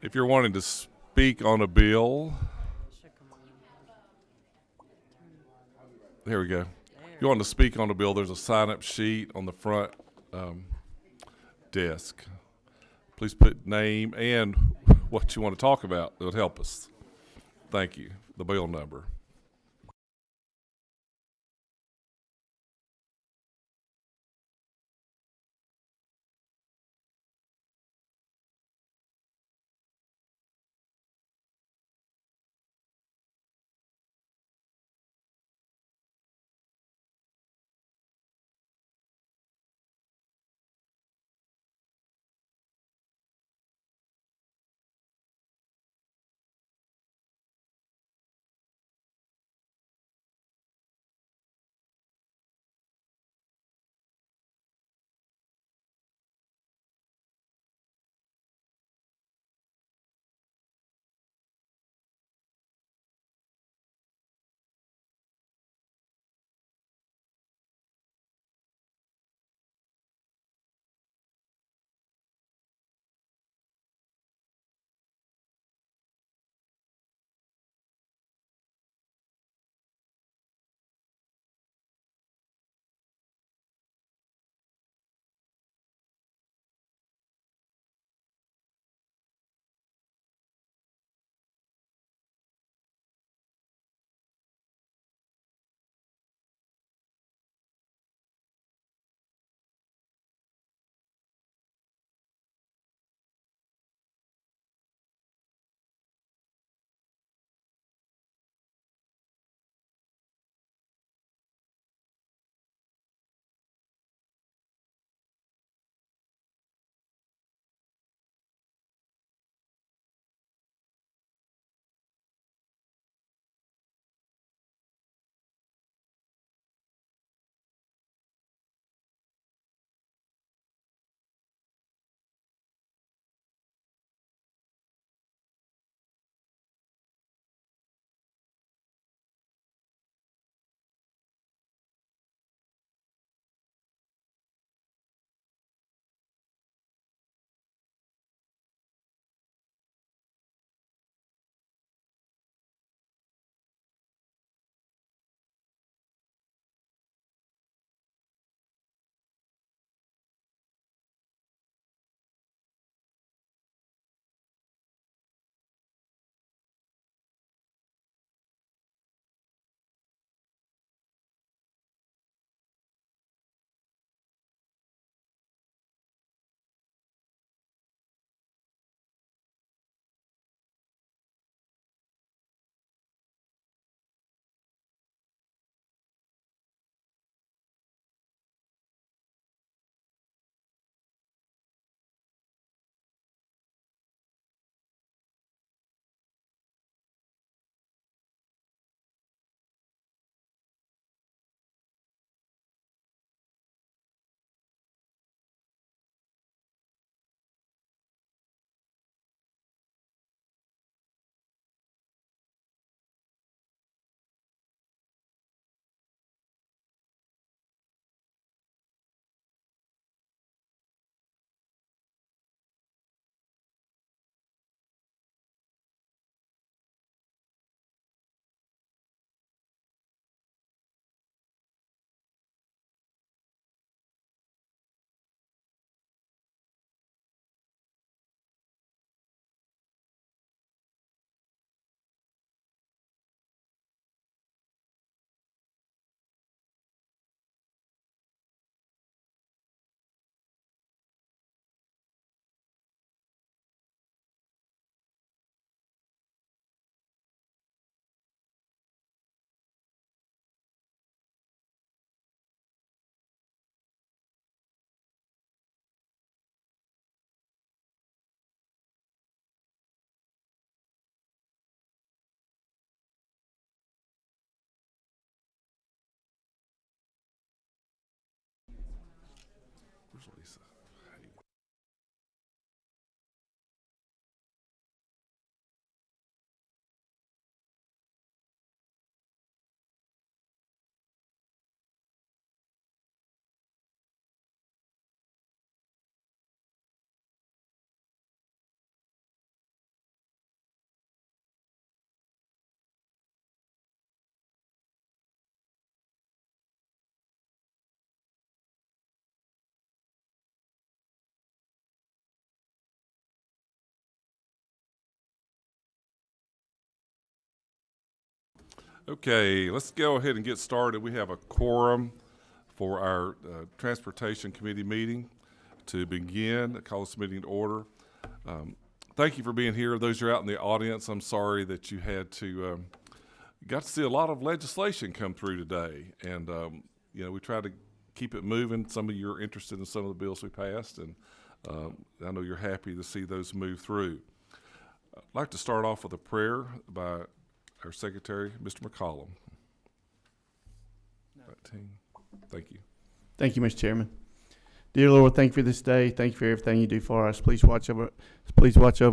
If you're wanting to speak on a bill, here we go. If you want to speak on a bill, there's a sign-up sheet on the front um, desk. Please put name and what you want to talk about. It'll help us. Thank you. The bill number. Okay, let's go ahead and get started. We have a quorum for our Transportation Committee meeting to begin. I call this meeting to order. Thank you for being here. Those who are out in the audience, I'm sorry that you had to, got to see a lot of legislation come through today. And, we try to keep it moving. Some of you are interested in some of the bills we passed, and I know you're happy to see those move through. I'd like to start off with a prayer by our Secretary, Mr. McCollum. Thank you. Thank you, Mr. Chairman. Dear Lord, thank you for this day. Thank you for everything you do for us. Please watch over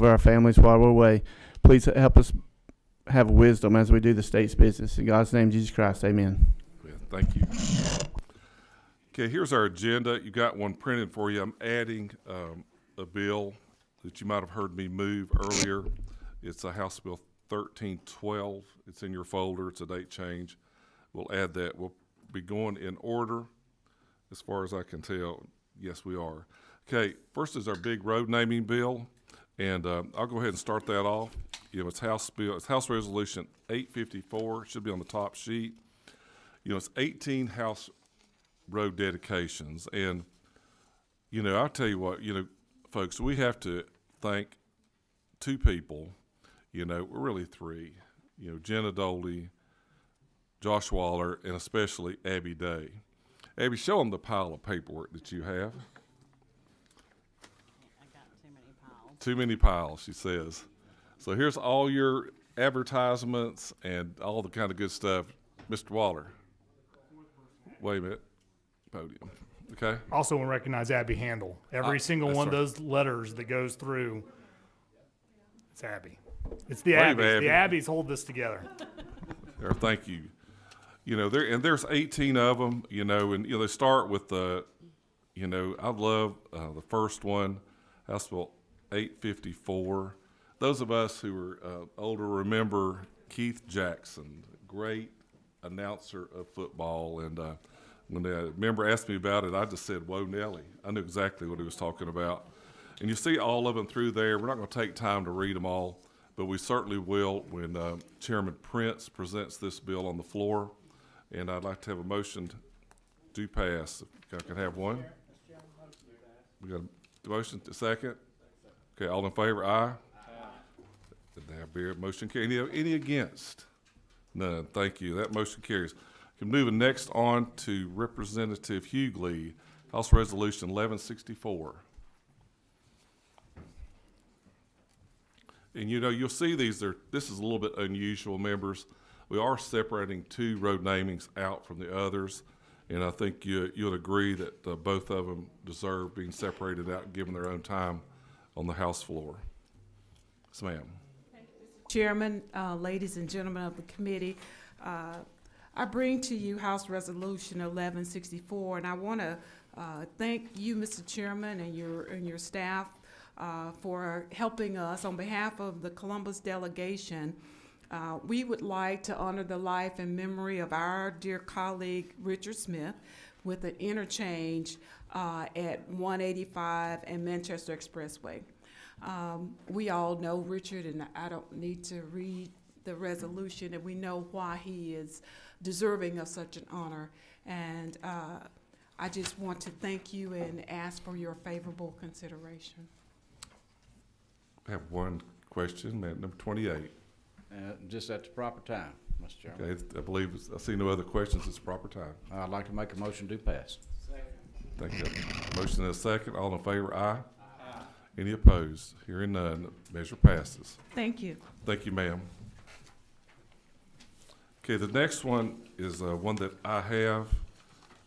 our families while we're away. Please help us have wisdom as we do the state's business. In God's name, Jesus Christ, amen. Thank you. Okay, here's our agenda. You got one printed for you. I'm adding a bill that you might have heard me move earlier. It's a House Bill 1312. It's in your folder. It's a date change. We'll add that. We'll be going in order as far as I can tell. Yes, we are. Okay, first is our big road naming bill, and I'll go ahead and start that off. It's House Resolution 854. It should be on the top sheet. It's 18 House road dedications, and I'll tell you what, folks, we have to thank two people. We're really three. Jenna Doley, Josh Waller, and especially Abby Day. Abby, show them the pile of paperwork that you have. I got too many piles. Too many piles, she says. So here's all your advertisements and all the kind of good stuff. Mr. Waller. Wait a minute. Podium. Okay. Also want to recognize Abby Handel. Every single one right. of those letters that goes through, it's Abby. It's the Wave, Abbeys. Abby. The Abbeys hold this together. Thank you. There's 18 of them, and they start with the, I love the first one, House Bill 854. Those of us who are older remember Keith Jackson, great announcer of football, and when the member asked me about it, I just said, "Whoa, Nelly!" I knew exactly what he was talking about. And you see all of them through there. We're not going to take time to read them all, but we certainly will when Chairman Prince presents this bill on the floor. And I'd like to have a motion to pass. If I can have one. We got a motion to second. Okay, all in favor, aye. Aye. Motion carries. Any against? None. Thank you. That motion carries. Moving next on to Representative Hughley, House Resolution 1164. And you'll see this is a little bit unusual, members. We are separating two road namings out from the others, and I think you'll agree that both of them deserve being separated out and given their own time on the House floor. Yes, ma'am. Chairman, ladies and gentlemen of the committee, I bring to you House Resolution 1164, and I want to thank you, Mr. Chairman, and your staff for helping us on behalf of the Columbus delegation. We would like to honor the life and memory of our dear colleague Richard Smith with an interchange at 185 and Manchester Expressway. We all know Richard, and I don't need to read the resolution, and we know why he is deserving of such an honor. And I just want to thank you and ask for your favorable consideration. I have one question, number 28. Just at the proper time, Mr. Chairman. Okay, I believe I see no other questions. It's proper time. I'd like to make a motion to pass. Thank you. Motion and a second. All in favor, aye. Aye. Any opposed? Hearing none, measure passes. Thank you. Thank you, ma'am. Okay, the next one is one that I have,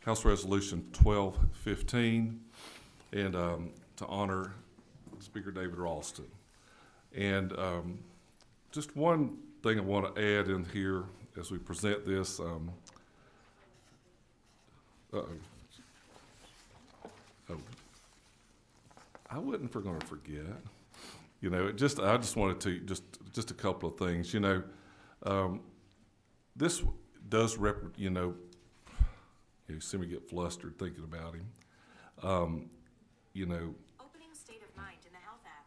House Resolution 1215, and to honor Speaker David Ralston. And just one thing I want to add in here as we present this. I wouldn't going to forget. I just wanted to just a couple of things. This does you see me get flustered thinking about him. Opening State of Mind in the Health app.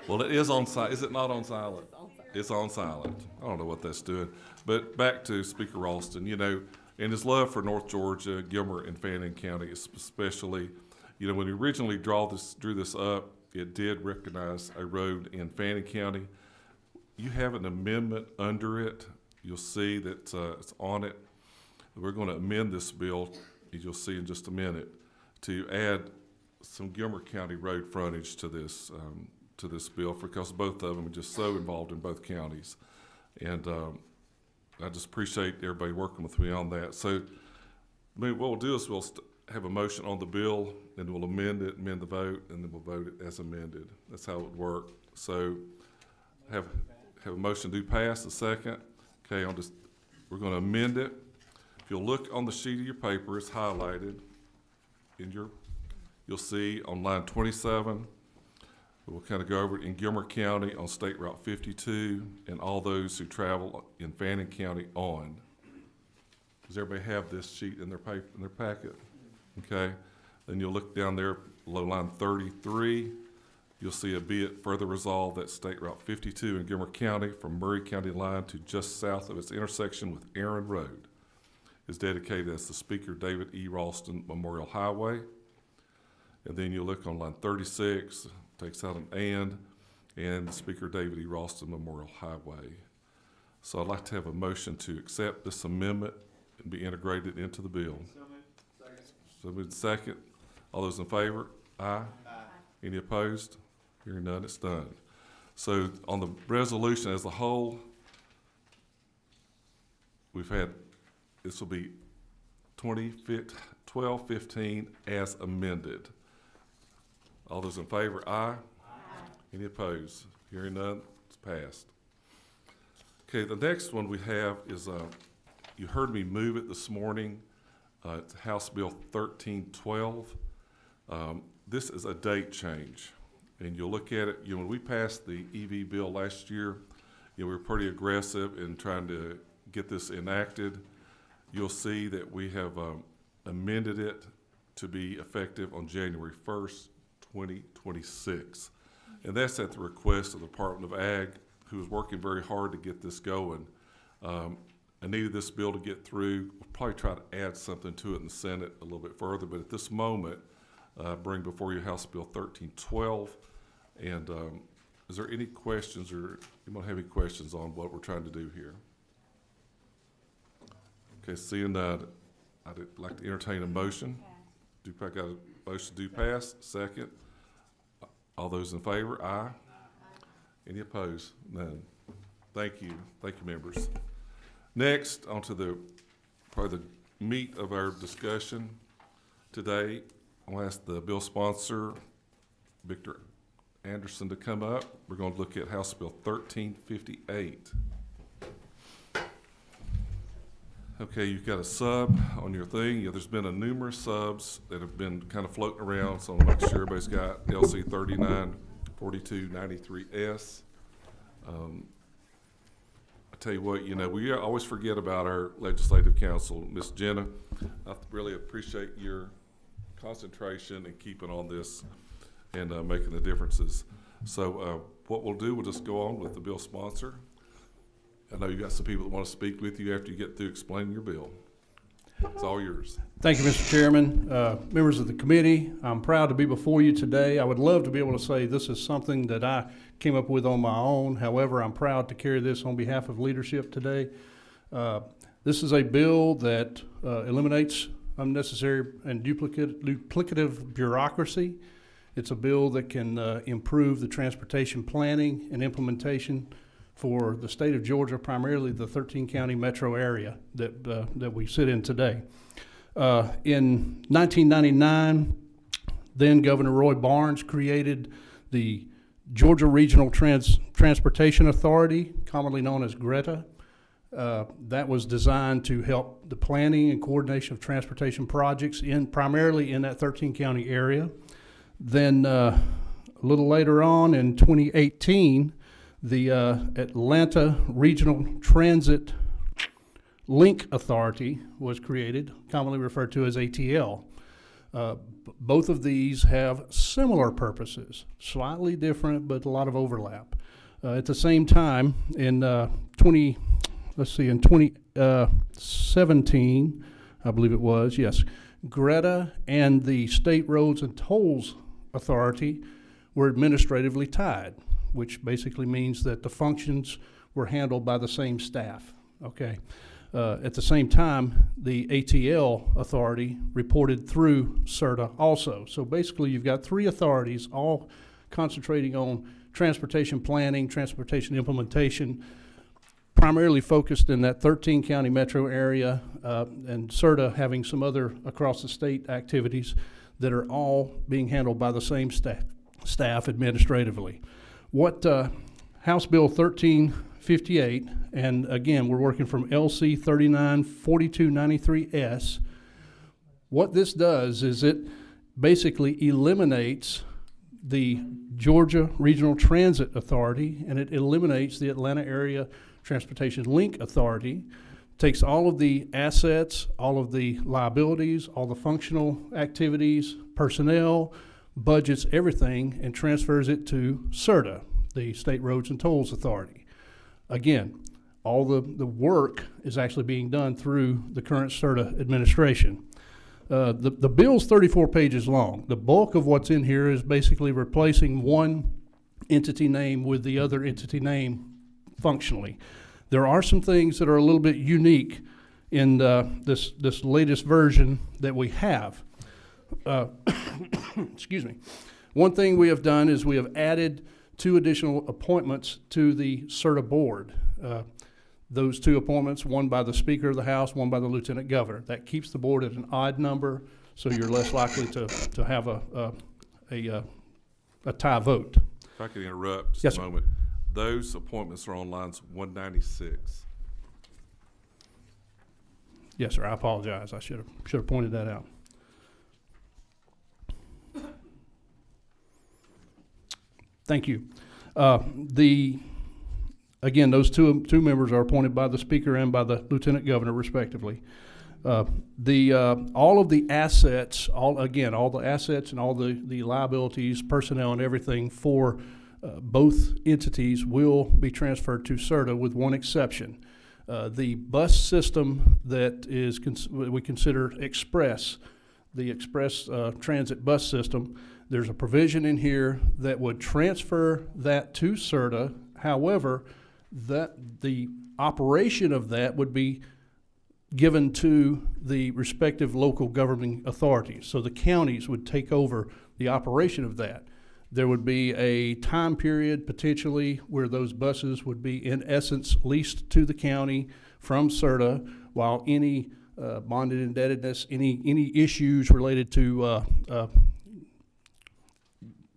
Well, it is on silent. Is it not on silent? It's on silent. I don't know what that's doing. But back to Speaker Ralston, you know, and his love for North Georgia, Gilmer, and Fannin County especially. You know, when he originally drew this up, it did recognize a road in Fannin County. You have an amendment under it. You'll see that it's on it. We're going to amend this bill, as you'll see in just a minute, to add some Gilmer County road frontage to this bill, because both of them are just so involved in both counties. And I just appreciate everybody working with me on that. So what we'll do is we'll have a motion on the bill, and we'll amend the vote, and then we'll vote it as amended. That's how it would work. So have a motion to pass, a second. Okay, we're going to amend it. If you'll look on the sheet of your paper, it's highlighted. You'll see on line 27, we'll kind of go over it in Gilmer County on State Route 52, and all those who travel in Fannin County on. Does everybody have this sheet in their paper, in their packet? Okay. Then you'll look down there below line 33. You'll see a be it further resolved that State Route 52 in Gilmer County from Murray County line to just south of its intersection with Aaron Road is dedicated as the Speaker David E. Ralston Memorial Highway. And then you look on line 36, takes out an and the Speaker David E. Ralston Memorial Highway. So I'd like to have a motion to accept this amendment and be integrated into the bill. So moved second. All those in favor? Aye. Aye. Any opposed? Hearing none, it's done. So on the resolution as a whole, this will be 1215 as amended. All those in favor, aye. Aye. Any opposed? Hearing none, it's passed. Okay, the next one we have is, you heard me move it this morning. It's House Bill 1312. This is a date change, and you'll look at it. You know, when we passed the EV bill last year, we were pretty aggressive in trying to get this enacted. You'll see that we have amended it to be effective on January 1st, 2026. And that's at the request of the Department of Ag, who is working very hard to get this going. I needed this bill to get through. We'll probably try to add something to it in the Senate a little bit further, but at this moment, bring before you House Bill 1312. And is there any questions, or anyone have any questions on what we're trying to do here? Okay, seeing that, I'd like to entertain a motion. I got a motion to pass, second. All those in favor, aye. Aye. Any opposed? None. Thank you, members. Next, onto probably the meat of our discussion today. I'll ask the bill sponsor, Victor Anderson, to come up. We're going to look at House Bill 1358. Okay, you've got a sub on your thing. Yeah, there's been numerous subs that have been kind of floating around, so I want to make sure everybody's got LC 394293S. I tell you what, we always forget about our legislative council. Ms. Jenna, I really appreciate your concentration and keeping on this and making the differences. So what we'll do, we'll just go on with the bill sponsor. I know you got some people that want to speak with you after you get through explaining your bill. It's all yours. Thank you, Mr. Chairman. Members of the committee, I'm proud to be before you today. I would love to be able to say this is something that I came up with on my own. However, I'm proud to carry this on behalf of leadership today. This is a bill that eliminates unnecessary and duplicative bureaucracy. It's a bill that can improve the transportation planning and implementation for the state of Georgia, primarily the 13-county metro area that we sit in today. In 1999, then Governor Roy Barnes created the Georgia Regional Transportation Authority, commonly known as GRETA. That was designed to help the planning and coordination of transportation projects primarily in that 13-county area. Then a little later on in 2018, the Atlanta Regional Transit Link Authority was created, commonly referred to as ATL. Both of these have similar purposes, slightly different, but a lot of overlap. At the same time, in 2017, I believe it was, yes, Greta and the State Roads and Tolls Authority were administratively tied, which basically means that the functions were handled by the same staff, okay? At the same time, the ATL authority reported through CERTA also. So basically, you've got three authorities all concentrating on transportation planning, transportation implementation, primarily focused in that 13 county metro area, and CERTA having some other across the state activities that are all being handled by the same staff administratively. What House Bill 1358, and again, we're working from LC 394293S. What this does is it basically eliminates the Georgia Regional Transit Authority, and it eliminates the Atlanta Area Transportation Link Authority, takes all of the assets, all of the liabilities, all the functional activities, personnel, budgets, everything, and transfers it to CERTA, the State Roads and Tolls Authority. Again, all the work is actually being done through the current CERTA administration. The bill's 34 pages long. The bulk of what's in here is basically replacing one entity name with the other entity name functionally. There are some things that are a little bit unique in this latest version that we have. Excuse me. One thing we have done is we have added 2 additional appointments to the CERTA board. Those 2 appointments, one by the Speaker of the House, one by the Lieutenant Governor. That keeps the board at an odd number, so you're less likely to have a tie vote. If I could interrupt just Yes, a sir. moment. Those appointments are on lines 196. Yes, sir. I apologize. I should have pointed that out. Thank you. Again, those two members are appointed by the Speaker and by the Lieutenant Governor, respectively. All of the assets, all the assets and all the liabilities, personnel, and everything for both entities will be transferred to CERTA, with one exception. The bus system that is we consider Express, the Express Transit bus system. There's a provision in here that would transfer that to CERTA. However, that the operation of that would be given to the respective local governing authorities. So the counties would take over the operation of that. There would be a time period potentially where those buses would be in essence leased to the county from CERTA, while any bonded indebtedness, any issues related to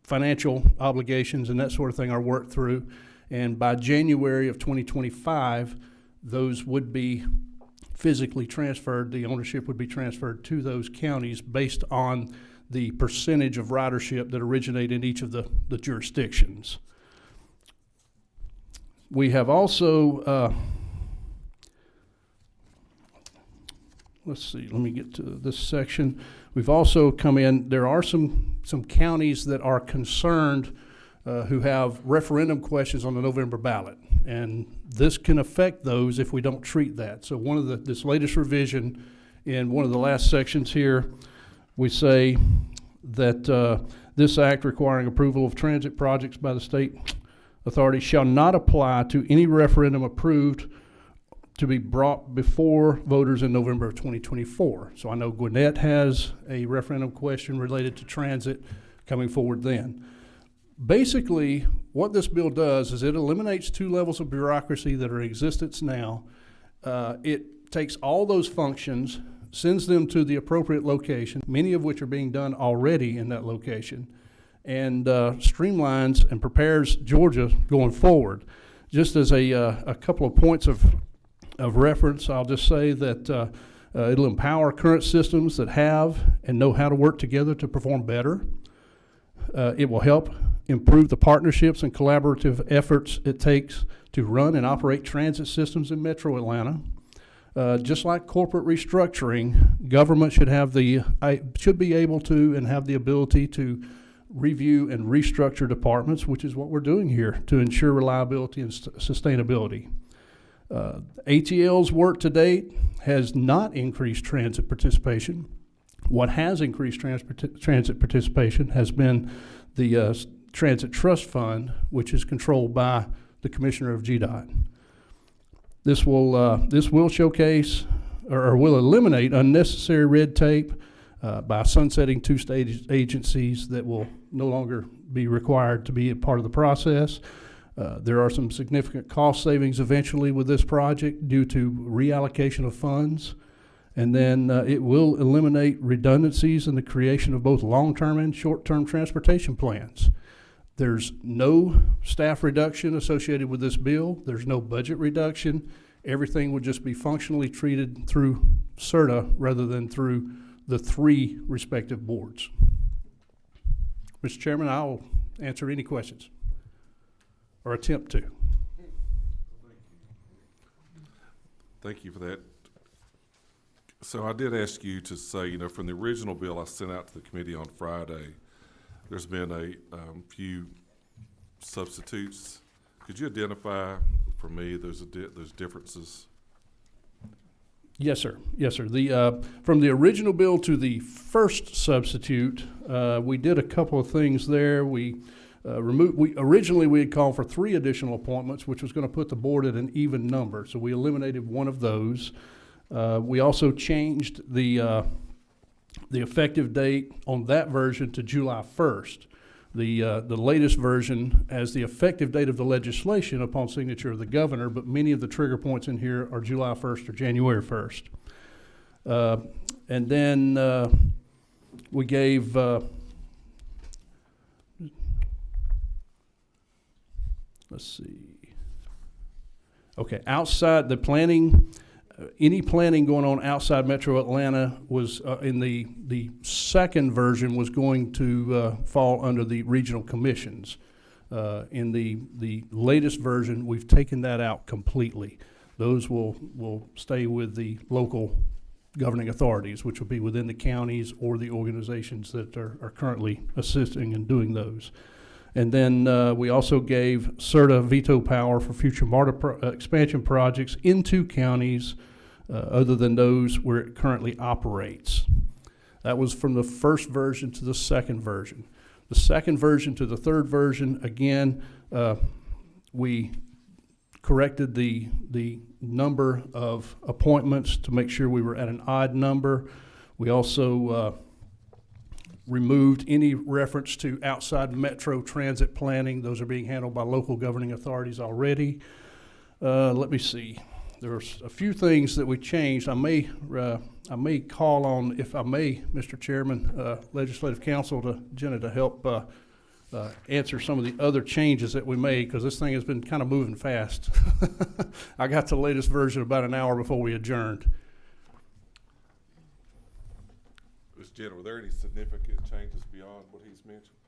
financial obligations and that sort of thing are worked through. And by January of 2025, those would be physically transferred. The ownership would be transferred to those counties based on the percentage of ridership that originate in each of the jurisdictions. We have also, let's see, let me get to this section. We've also come in, there are some counties that are concerned who have referendum questions on the November ballot. And this can affect those if we don't treat that. So this latest revision in one of the last sections here, we say that this act requiring approval of transit projects by the state authority shall not apply to any referendum approved to be brought before voters in November of 2024. So I know Gwinnett has a referendum question related to transit coming forward then. Basically, what this bill does is it eliminates 2 levels of bureaucracy that are in existence now. It takes all those functions, sends them to the appropriate location, many of which are being done already in that location, and streamlines and prepares Georgia going forward. Just as a couple of points of reference, I'll just say that it'll empower current systems that have and know how to work together to perform better. It will help improve the partnerships and collaborative efforts it takes to run and operate transit systems in Metro Atlanta. Just like corporate restructuring, government should be able to and have the ability to review and restructure departments, which is what we're doing here to ensure reliability and sustainability. ATL's work to date has not increased transit participation. What has increased transit participation has been the Transit Trust Fund, which is controlled by the Commissioner of GDOT. This will showcase or will eliminate unnecessary red tape by sunsetting two state agencies that will no longer be required to be a part of the process. There are some significant cost savings eventually with this project due to reallocation of funds. And then it will eliminate redundancies in the creation of both long-term and short-term transportation plans. There's no staff reduction associated with this bill. There's no budget reduction. Everything would just be functionally treated through CERTA rather than through the three respective boards. Mr. Chairman, I'll answer any questions or attempt to. Thank you for that. So I did ask you to say, from the original bill I sent out to the committee on Friday, there's been a few substitutes. Could you identify for me those differences? Yes, sir. Yes, sir. From the original bill to the first substitute, we did a couple of things there. Originally we had called for 3 additional appointments, which was going to put the board at an even number. So we eliminated one of those. We also changed the effective date on that version to July 1st. The latest version as the effective date of the legislation upon signature of the governor, but many of the trigger points in here are July 1st or January 1st. And then we gave let's see. Okay, outside the planning, any planning going on outside Metro Atlanta was in the second version was going to fall under the regional commissions. In the latest version, we've taken that out completely. Those will stay with the local governing authorities, which will be within the counties or the organizations that are currently assisting in doing those. And then we also gave CERTA veto power for future MARTA expansion projects in 2 counties other than those where it currently operates. That was from the first version to the second version. The second version to the third version, again, we corrected the number of appointments to make sure we were at an odd number. We also removed any reference to outside metro transit planning. Those are being handled by local governing authorities already. Let me see. There's a few things that we changed. I may call on, if I may, Mr. Chairman, Legislative Counsel to Jenna to help answer some of the other changes that we made, because this thing has been kind of moving fast. I got the latest version about an hour before we adjourned. Ms. Jenna, were there any significant changes beyond what he's mentioned?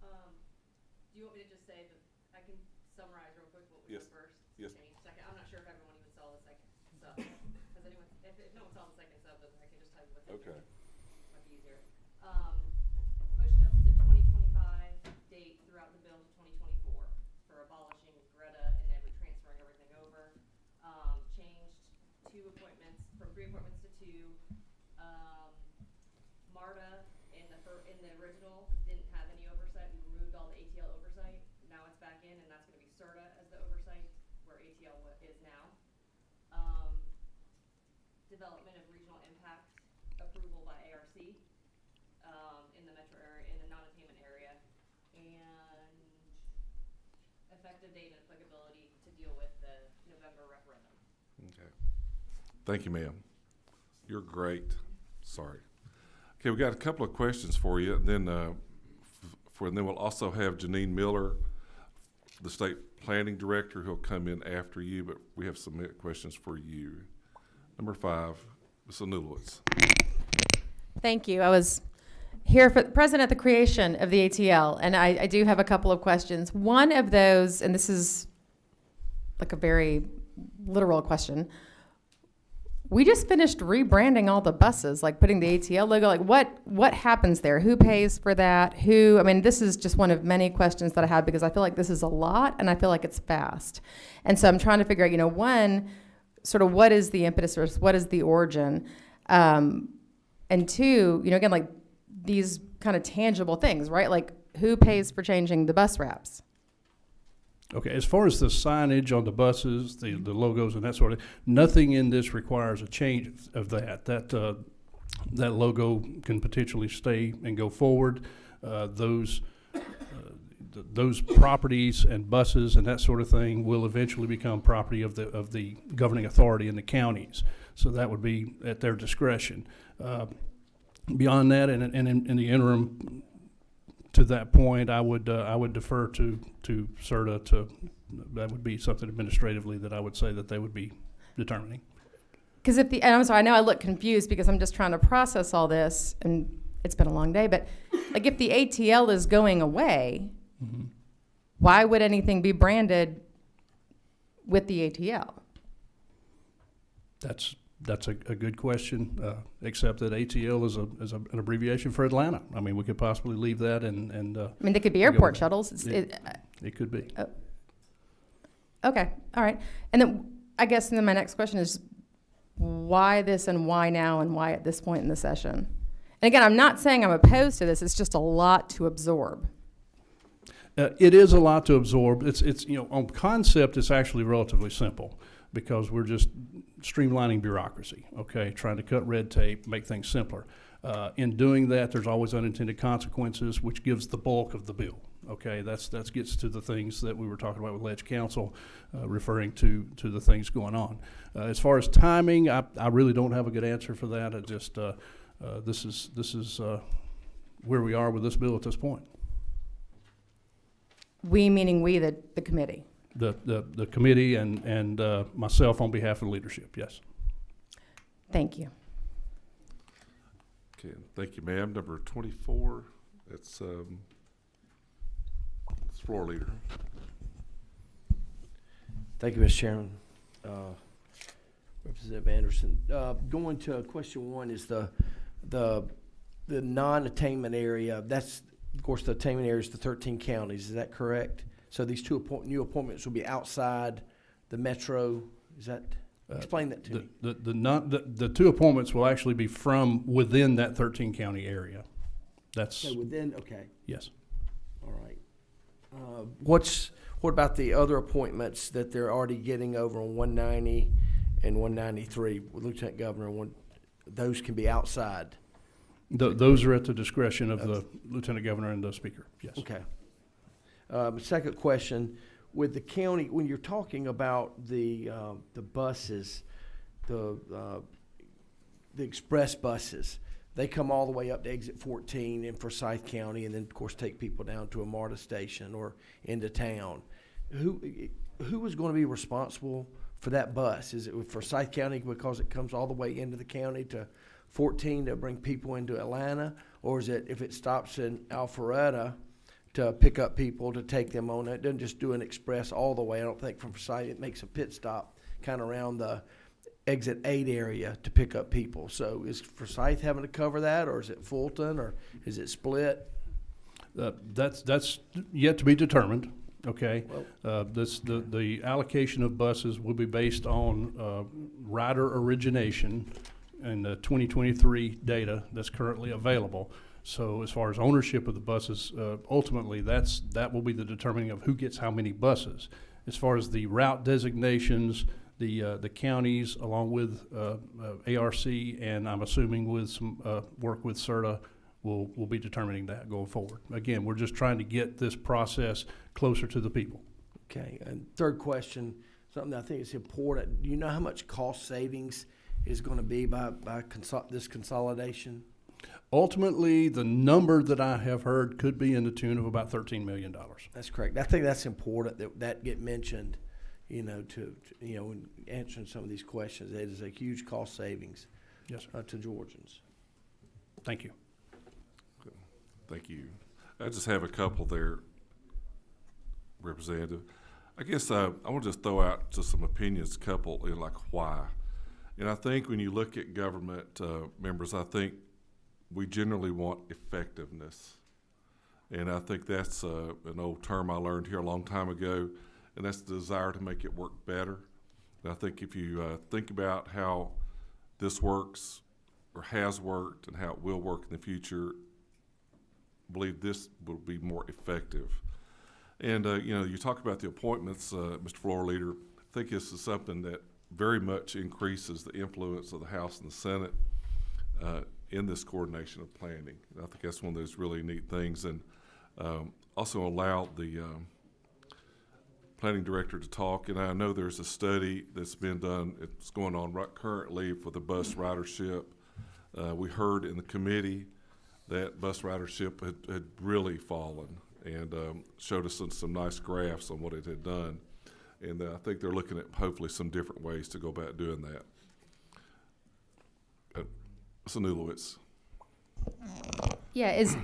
Do you want me to just say that I can summarize real quick what we Yes. did first? Yes. Okay, second. I'm not sure if everyone even saw the second sub. Has anyone? If no one saw the second sub, then I can just tell you what's in Okay. there. Might be easier. Pushed up the 2025 date throughout the bill to 2024 for abolishing Greta and then transferring everything over. Changed 2 appointments from 3 appointments to 2. MARTA in the original didn't have any oversight. We removed all the ATL oversight. Now it's back in, and that's going to be CERTA as the oversight, where ATL is now. Development of regional impact approval by ARC in the metro area, in the non-attainment area, and effective date and applicability to deal with the November referendum. Okay. Thank you, ma'am. You're great. Sorry. Okay, we got a couple of questions for you, and then and then we'll also have Janine Miller, the state planning director, who'll come in after you. But we have some questions for you. Number 5, Ms. Anulowitz. Thank you. I was here present at the creation of the ATL, and I do have a couple of questions. One of those, and this is like a very literal question, we just finished rebranding all the buses, like putting the ATL logo. Like, what happens there? Who pays for that? I mean, this is just one of many questions that I have because I feel like this is a lot and I feel like it's fast. And so I'm trying to figure out, one, sort of what is the impetus or what is the origin? And two, again, like these kind of tangible things, right? Like, who pays for changing the bus wraps? Okay, as far as the signage on the buses, the logos and that sort of, nothing in this requires a change of that. That logo can potentially stay and go forward. Those properties and buses and that sort of thing will eventually become property of the governing authority in the counties. So that would be at their discretion. Beyond that, and in the interim, to that point, I would defer to CERTA that would be something administratively that I would say that they would be determining. Because and I'm sorry, I know I look confused because I'm just trying to process all this, and it's been a long day, but like if the ATL is going away, Mm-hmm. why would anything be branded with the ATL? That's a good question, except that ATL is an abbreviation for Atlanta. I mean, we could possibly leave that and I mean, they could be go airport with that. shuttles. It could be. Okay, all right. And then I guess then my next question is why this and why now and why at this point in the session? And again, I'm not saying I'm opposed to this. It's just a lot to absorb. It is a lot to absorb. It's on concept, it's actually relatively simple because we're just streamlining bureaucracy, okay, trying to cut red tape, make things simpler. In doing that, there's always unintended consequences, which gives the bulk of the bill, okay? That gets to the things that we were talking about with Ledge Council, referring to the things going on. As far as timing, I really don't have a good answer for that. I just, this is where we are with this bill at this point. We meaning we, the committee. The committee and myself on behalf of the leadership, yes. Thank you. Okay, thank you, ma'am. Number 24, it's floor leader. Thank you, Mr. Chairman. Representative Anderson. Going to question one is the non-attainment area. That's, of course, the attainment area is the 13 counties. Is that correct? So these two new appointments will be outside the metro. Is that? Explain that to me. The two appointments will actually be from within that 13 county area. That's So within, okay, yes. all right. What about the other appointments that they're already getting over on 190 and 193 with Lieutenant Governor? Those can be outside. Those are at the discretion of the Lieutenant Governor and the Speaker. Yes. Okay. Second question, with the county, when you're talking about the buses, the express buses, they come all the way up to exit 14 in Forsyth County, and then of course take people down to a MARTA station or into town. Who is going to be responsible for that bus? Is it with Forsyth County because it comes all the way into the county to 14 to bring people into Atlanta, or is it if it stops in Alpharetta to pick up people to take them on? It doesn't just do an express all the way. I don't think from Forsyth. It makes a pit stop kind of around the exit 8 area to pick up people. So is Forsyth having to cover that, or is it Fulton, or is it split? That's yet to be determined. Okay. Well, The allocation of buses will be based on rider origination and the 2023 data that's currently available. So as far as ownership of the buses, ultimately that will be the determining of who gets how many buses. As far as the route designations, the counties along with ARC and I'm assuming with some work with CERTA will be determining that going forward. Again, we're just trying to get this process closer to the people. okay. And third question, something that I think is important. Do you know how much cost savings is going to be by this consolidation? Ultimately, the number that I have heard could be in the tune of about $13 million. That's correct. I think that's important that get mentioned, to when answering some of these questions. It is a huge cost savings, Yes, sir. to Georgians. Thank you. Thank you. I just have a couple there, Representative. I guess I want to just throw out just some opinions, couple, like why. And I think when you look at government members, I think we generally want effectiveness. And I think that's an old term I learned here a long time ago, and that's the desire to make it work better. And I think if you think about how this works or has worked and how it will work in the future, I believe this will be more effective. And, you talk about the appointments, Mr. Floor Leader. I think this is something that very much increases the influence of the House and the Senate in this coordination of planning. And I think that's one of those really neat things. And also allow the planning director to talk. And I know there's a study that's been done. It's going on right currently for the bus ridership. We heard in the committee that bus ridership had really fallen, and showed us some nice graphs on what it had done. And I think they're looking at hopefully some different ways to go about doing that. Mr. Newlowitz. Yeah, is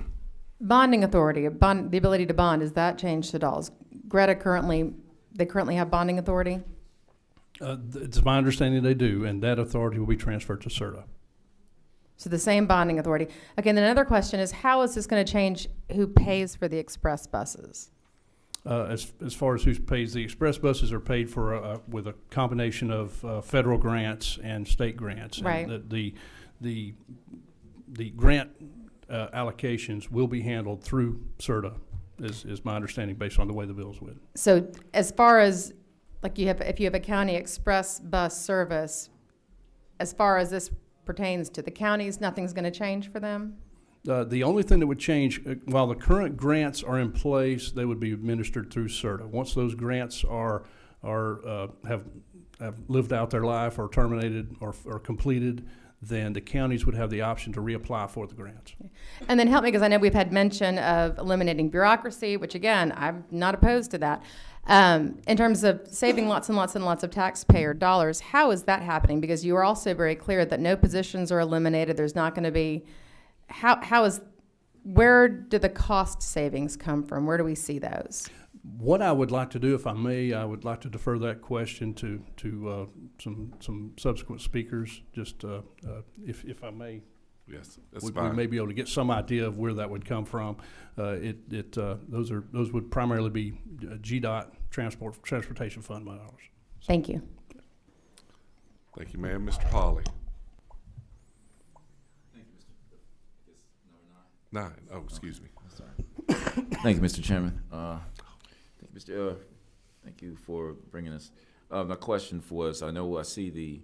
bonding authority, the ability to bond, is that changed at all? Is Greta currently have bonding authority? It's my understanding they do, and that authority will be transferred to CERTA. So the same bonding authority. Okay, and then another question is, how is this going to change who pays for the express buses? As far as who pays, the express buses are paid for with a combination of federal grants and state grants. Right. And the grant allocations will be handled through CERTA, is my understanding based on the way the bills went. So as far as, like, if you have a county express bus service, as far as this pertains to the counties, nothing's going to change for them? The only thing that would change, while the current grants are in place, they would be administered through CERTA. Once those grants have lived out their life or terminated or completed, then the counties would have the option to reapply for the grants. And then help me, because I know we've had mention of eliminating bureaucracy, which again, I'm not opposed to that. In terms of saving lots and lots and lots of taxpayer dollars, how is that happening? Because you are also very clear that no positions are eliminated. There's not going to be, where do the cost savings come from? Where do we see those? What I would like to do, if I may, I would like to defer that question to some subsequent speakers. Just if I may. Yes, that's we fine. may be able to get some idea of where that would come from. Those would primarily be GDOT Transportation Fund dollars. Thank you. Thank you, ma'am. Mr. Hawley. Thank you, Mr. Number 9. 9. Oh, excuse me. Thank you, Mr. Chairman. Thank you for bringing us. My question was, I see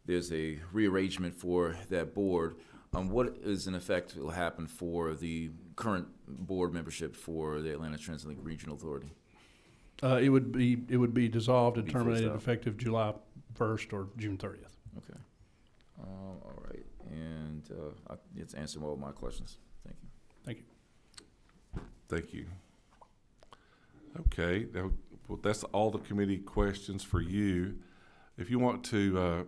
there's a rearrangement for that board. What is in effect will happen for the current board membership for the Atlanta TransLink Regional Authority? It would be dissolved and Be terminated phased out. effective July 1st or June 30th. Okay. All right. And it's answered all my questions. Thank you. Thank you. Thank you. Okay, well, that's all the committee questions for you. If you want to,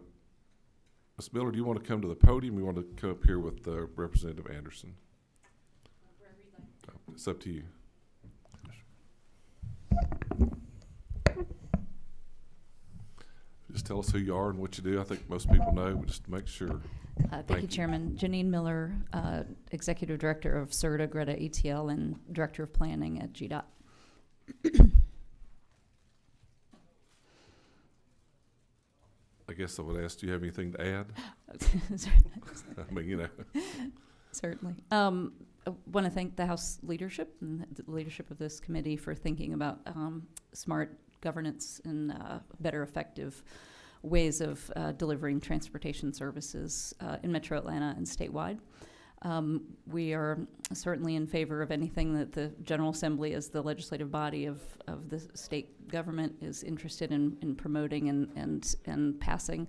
Ms. Miller, do you want to come to the podium? Or you want to come up here with Representative Anderson? It's up to you. Just tell us who you are and what you do. I think most people know, but just to make sure. Thank you, Chairman. Janine Miller, Executive Director of CERTA, Greta ETL, and Director of Planning at GDOT. I guess I would ask, do you have anything to add? I mean, Certainly. I want to thank the House leadership and the leadership of this committee for thinking about smart governance and better effective ways of delivering transportation services in Metro Atlanta and statewide. We are certainly in favor of anything that the General Assembly, as the legislative body of the state government, is interested in promoting and passing.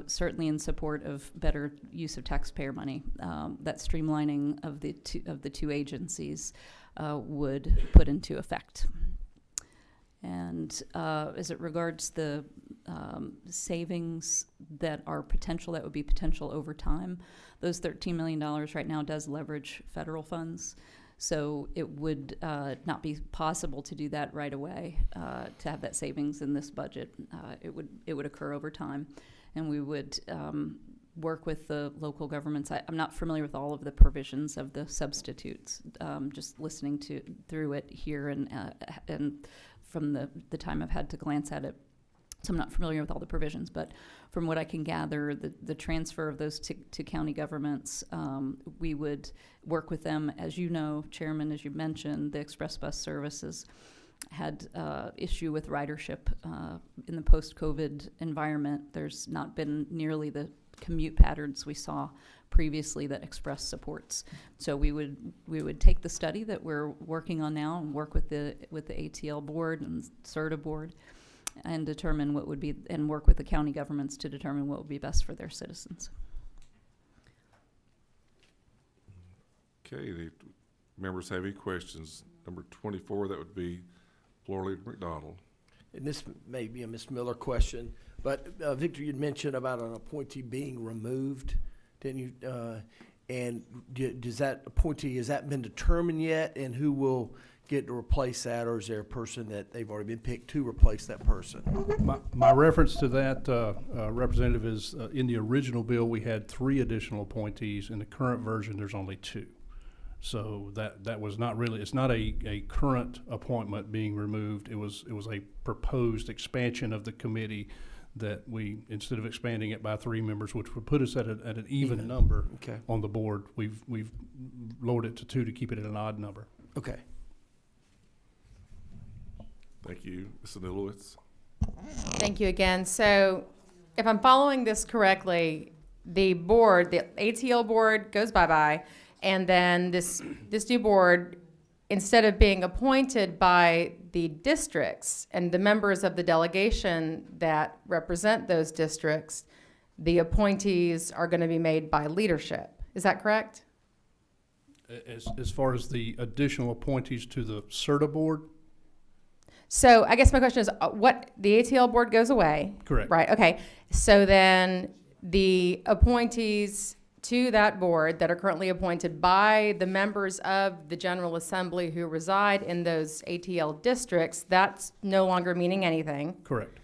Certainly in support of better use of taxpayer money. That streamlining of the two agencies would put into effect. And as it regards the savings that are potential, that would be potential over time, those $13 million right now does leverage federal funds. So it would not be possible to do that right away, to have that savings in this budget. It would occur over time. and we would work with the local governments. I'm not familiar with all of the provisions of the substitutes, just listening through it here and from the time I've had to glance at it. So I'm not familiar with all the provisions, but from what I can gather, the transfer of those to county governments, we would work with them. As you know, Chairman, as you mentioned, the express bus services had issue with ridership in the post-COVID environment. There's not been nearly the commute patterns we saw previously that Express supports. So we would take the study that we're working on now and work with the ATL board and CERTA board and determine what would be, and work with the county governments to determine what would be best for their citizens. Okay, the members have any questions? Number 24, that would be Floor Leader McDonald. And this may be a Ms. Miller question, but Victor, you'd mentioned about an appointee being removed, didn't you? And does that appointee, has that been determined yet? And who will get to replace that, or is there a person that they've already been picked to replace that person? My reference to that, Representative, is in the original bill, we had 3 additional appointees. In the current version, there's only 2. So that was not really, it's not a current appointment being removed. It was a proposed expansion of the committee that we, instead of expanding it by 3 members, which would put us at an even number on the board, we've lowered it to 2 to keep it at an odd number. Okay. Thank you. Mr. Nilowitz. Thank you again. So if I'm following this correctly, the board, the ATL board goes bye-bye, and then this new board, instead of being appointed by the districts and the members of the delegation that represent those districts, the appointees are going to be made by leadership. Is that correct? As far as the additional appointees to the CERTA board? So I guess my question is, what, the ATL board goes away? Correct. Right, okay. So then the appointees to that board that are currently appointed by the members of the General Assembly who reside in those ATL districts, that's no longer meaning anything. Correct.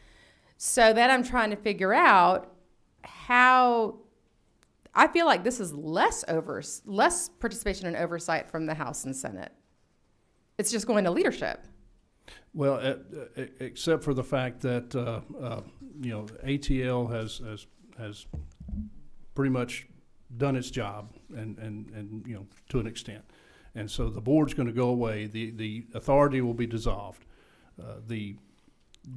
So then I'm trying to figure out how, I feel like this is less participation and oversight from the House and Senate. It's just going to leadership. Well, except for the fact that ATL has pretty much done its job, and to an extent, and so the board's going to go away. The authority will be dissolved. The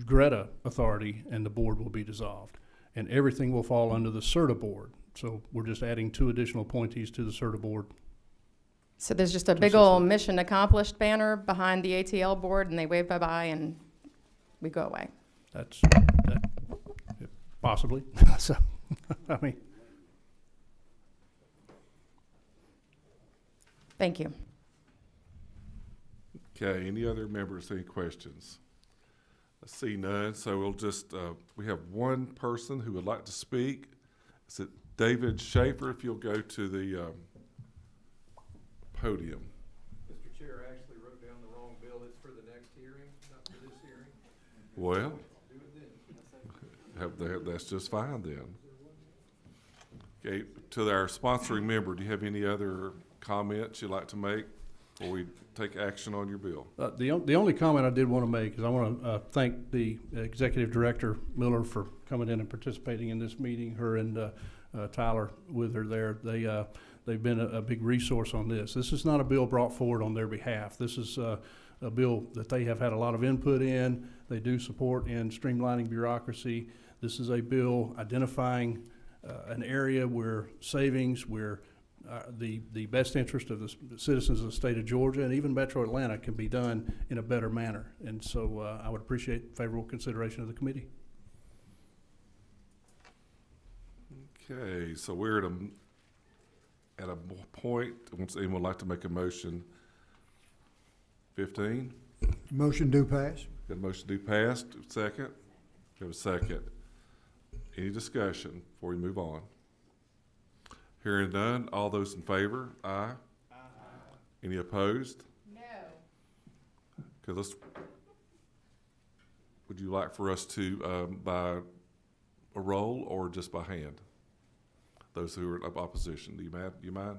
Greta authority and the board will be dissolved, and everything will fall under the CERTA board. So we're just adding 2 additional appointees to the CERTA board. So there's just a big old mission accomplished banner behind the ATL board, and they wave bye-bye, and we go away. That's possibly. So, I mean. Thank you. Okay, any other members, any questions? I see none, so we'll just, we have one person who would like to speak. Is it David Schaefer? If you'll go to the podium. Mr. Chair, I actually wrote down the wrong bill. It's for the next hearing, not for this hearing. Well, Do it then. that's just fine then. Okay, to our sponsoring member, do you have any other comments you'd like to make before we take action on your bill? The only comment I did want to make is I want to thank the Executive Director Miller for coming in and participating in this meeting. Her and Tyler with her there. They've been a big resource on this. This is not a bill brought forward on their behalf. This is a bill that they have had a lot of input in. They do support in streamlining bureaucracy. This is a bill identifying an area where savings, where the best interest of the citizens of the state of Georgia and even Metro Atlanta can be done in a better manner. And so I would appreciate favorable consideration of the committee. Okay, so we're at a point, would anyone like to make a motion? 15? Motion do pass. Got a motion to pass, second? We have a second. Any discussion before we move on? Hearing none, all those in favor? Aye. Aye. Any opposed? No. Okay, would you like for us to, by a roll or just by hand? Those who are in opposition, do you mind? By hand.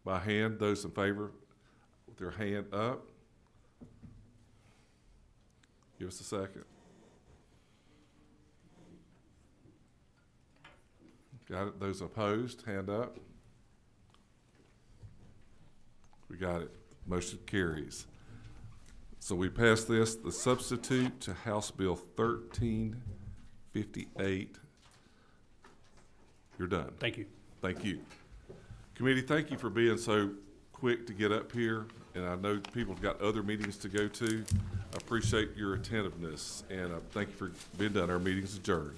By hand, those in favor with their hand up. Give us a second. Got it. Those opposed, hand up. We got it. Motion carries. So we pass this, the substitute to House Bill 1358. You're done. Thank you. Thank you. Committee, thank you for being so quick to get up here, and I know people have got other meetings to go to. I appreciate your attentiveness, and thank you for being done. Our meeting's adjourned.